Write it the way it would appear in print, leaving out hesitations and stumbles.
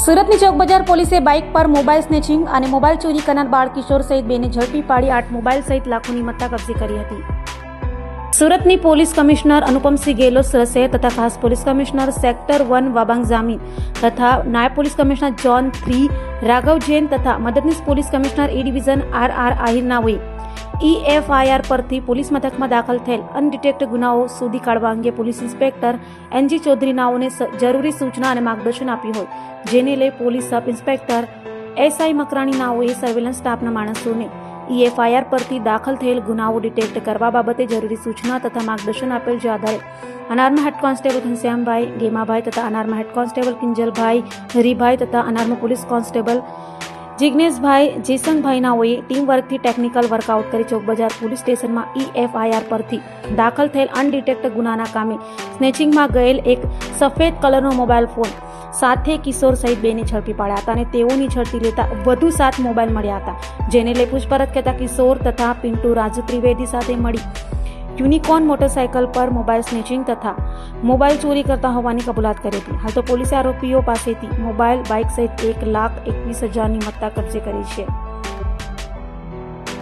સુરતની ચોક બજાર પોલીસે બાઇક પર મોબાઈલ સ્નેચિંગ અને મોબાઈલ ચોરી કરનાર બાળ કિશોર સહિત બેને ઝડપી પાડી 8 મોબાઈલ સહિત લાખોની મત્તા કબજે કરી હતી. સુરતની પોલીસ કમિશનર અનુપમસિંહ ગેહલોત સુરત શહેર તથા ખાસ પોલીસ કમિશનર સેક્ટર 1 વાબાંગ જામીન તથા નાયબ police commissioner zone 3 Raghav Jain તથા મદદનીશ police commissioner A division R Ahir નાઓએ EFIR પરથી પોલીસ મથકમાં દાખલ થયેલ અનડિટેક્ટ ગુનાઓ શોધી કાઢવા અંગે પોલીસ ઇન્સ્પેક્ટર NG ચૌધરી નાઓને જરૂરી સૂચના અને માર્ગદર્શન આપ્યું હોય, જેને લઈ police sub inspector SI Makrani નાઓએ સર્વેલન્સ સ્ટાફના માણસોને EFIR પરથી દાખલ થયેલ ગુનાઓ ડિટેક્ટ કરવા બાબતે જરૂરી સૂચના તથા માર્ગદર્શન આપેલ, જે આધારે અનાર્મ હેડ કોન્સ્ટેબલ ઘનશ્યામભાઈ ગેમાભાઈ તથા અનાર્મ હેડ કોન્સ્ટેબલ કિંજલભાઈ હરિભાઈ તથા અનાર્મ પોલીસ કોન્સ્ટેબલ જિગ્નેશભાઈ જેસંગભાઈ નાઓએ ટીમ વર્કથી ટેકનિકલ વર્કઆઉટ કરી ચોક બજાર પોલીસ સ્ટેશનમાં EFIR પરથી દાખલ થયેલ અનડિટેક્ટ ગુનાના કામે સ્નેચિંગમાં ગયેલ એક સફેદ કલરનો મોબાઈલ ફોન સાથે કિશોર સહિત બેને ઝડપી પાડ્યા હતા અને તેઓની ઝડપી લેતા વધુ 7 મોબાઈલ મળ્યા હતા, જેને લઈ પૂછપરછ કરતા કિશોર તથા પિન્ટુ રાજુ ત્રિવેદી સાથે મળી યુનિકોર્ન મોટરસાયકલ પર મોબાઈલ સ્નેચિંગ તથા મોબાઈલ ચોરી કરતા હોવાની કબૂલાત કરી હતી. હાલ તો પોલીસે આરોપીઓ પાસેથી મોબાઈલ, બાઇક સહિત 1,21,000ની મત્તા કબજે કરી છે.